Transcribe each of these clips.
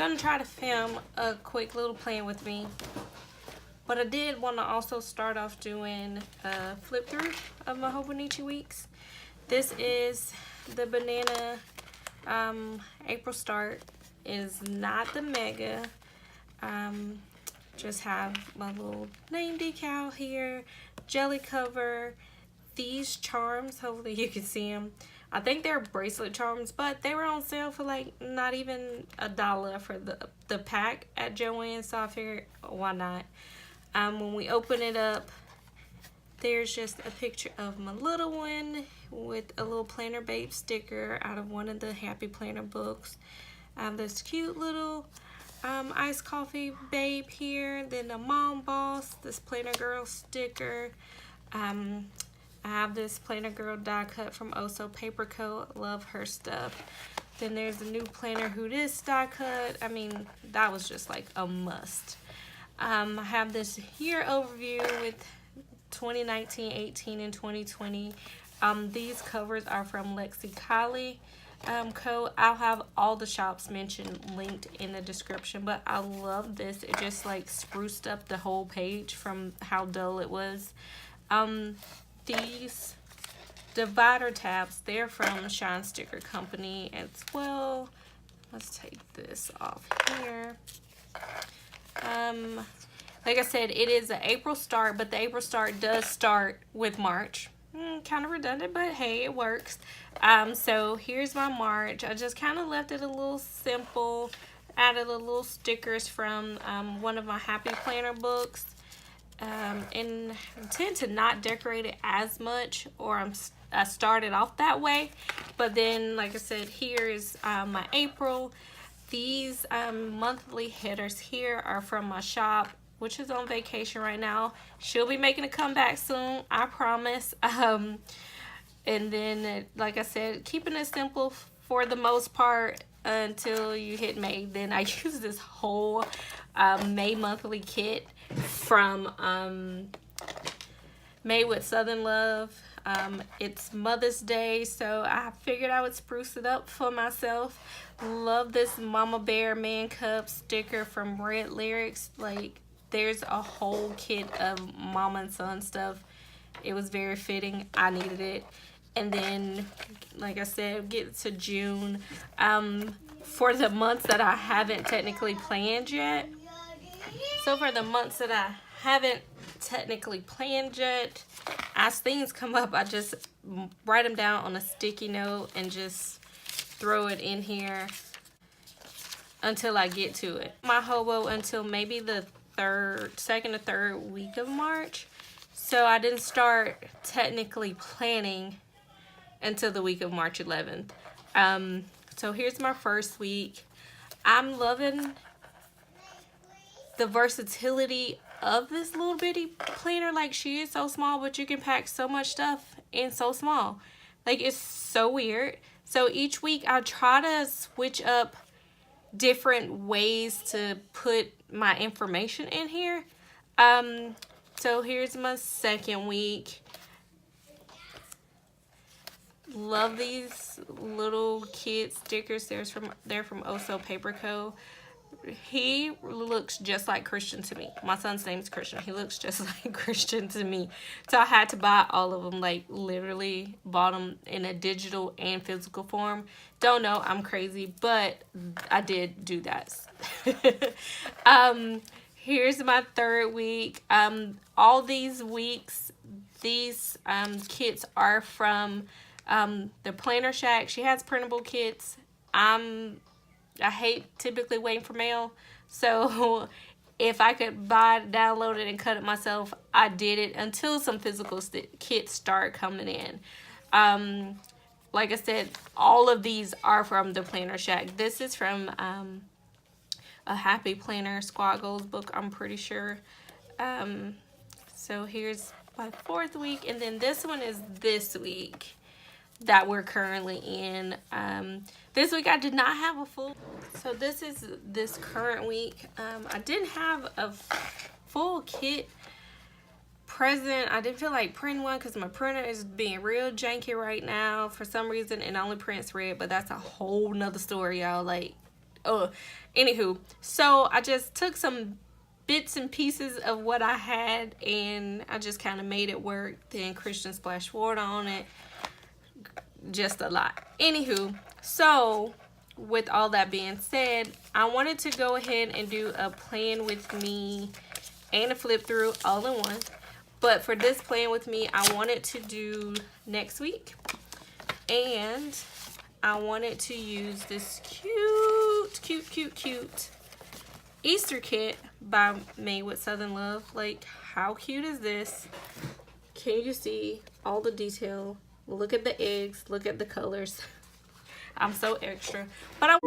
gonna try to film a quick little plan with me, but I did want to also start off doing a flip through of my Hobonichi weeks. This is the banana April start. Is not the mega. Just have my little name decal here, jelly cover, these charms, hopefully you can see them. I think they're bracelet charms, but they were on sale for like not even $1 for the pack at Joann's, so I figured why not. When we open it up, there's just a picture of my little one with a little Planner Babe sticker out of one of the Happy Planner books. I have this cute little iced coffee babe here, then a mom boss, this Planner Girl sticker. I have this Planner Girl die cut from Oso Paper Co. Love her stuff. Then there's a new Planner Who Dis die cut. I mean, that was just like a must. I have this year overview with 2019, 18, and 2020. These covers are from Lexicali Co. I'll have all the shops mentioned linked in the description, but I love this. It just like spruced up the whole page from how dull it was. These divider tabs, they're from Shine Sticker Company as well. Let's take this off here. Like I said, it is an April start, but the April start does start with March. Kind of redundant, but hey, it works. So here's my March. I just kind of left it a little simple. Added a little stickers from one of my Happy Planner books. And I tend to not decorate it as much, or I started off that way. But then, like I said, here is my April. These monthly headers here are from my shop, which is on vacation right now. She'll be making a comeback soon, I promise. And then, like I said, keeping it simple for the most part until you hit May. Then I use this whole May monthly kit from Made with Southern Love. It's Mother's Day, so I figured I would spruce it up for myself. Love this Mama Bear Man Cup sticker from Red Lyrics. Like, there's a whole kit of mama and son stuff. It was very fitting. I needed it. And then, like I said, get to June. For the months that I haven't technically planned yet. So for the months that I haven't technically planned yet, as things come up, I just write them down on a sticky note and just throw it in here until I get to it. My hobo until maybe the second or third week of March. So I didn't start technically planning until the week of March 11th. So here's my first week. I'm loving the versatility of this little bitty planner. Like, she is so small, but you can pack so much stuff in so small. Like, it's so weird. So each week I try to switch up different ways to put my information in here. So here's my second week. Love these little kid stickers. They're from Oso Paper Co. He looks just like Christian to me. My son's name is Christian. He looks just like Christian to me. So I had to buy all of them. Like, literally bought them in a digital and physical form. Don't know, I'm crazy, but I did do that. Here's my third week. All these weeks, these kits are from the Planner Shack. She has printable kits. I hate typically waiting for mail, so if I could buy it, download it, and cut it myself, I did it until some physical kits start coming in. Like I said, all of these are from the Planner Shack. This is from a Happy Planner Squad Goals book, I'm pretty sure. So here's my fourth week, and then this one is this week that we're currently in. This week I did not have a full, so this is this current week. I didn't have a full kit present. I didn't feel like printing one because my printer is being real janky right now for some reason, and only prints red, but that's a whole nother story, y'all. Like, Anywho, so I just took some bits and pieces of what I had and I just kind of made it work. Then Christian splashed water on it. Just a lot. Anywho, so with all that being said, I wanted to go ahead and do a plan with me and a flip through all in one. But for this plan with me, I wanted to do next week. And I wanted to use this cute Easter kit by Made with Southern Love. Like, how cute is this? Can you see all the detail? Look at the eggs. Look at the colors. I'm so extra. But I...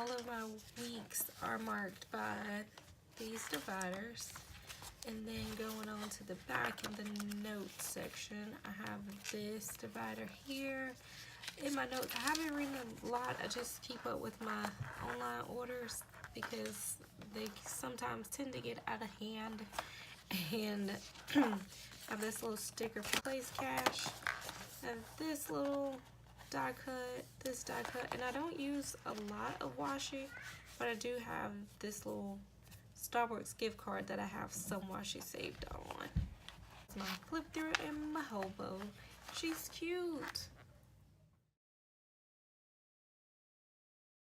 all of my weeks are marked by these dividers. And then going on to the back in the notes section, I have this divider here. In my notes, I haven't written a lot. I just keep up with my online orders because they sometimes tend to get out of hand. And I have this little sticker for place cash. I have this little die cut, this die cut, and I don't use a lot of washi, but I do have this little Starbucks gift card that I have some washi saved on. My flip through and my hobo. She's cute.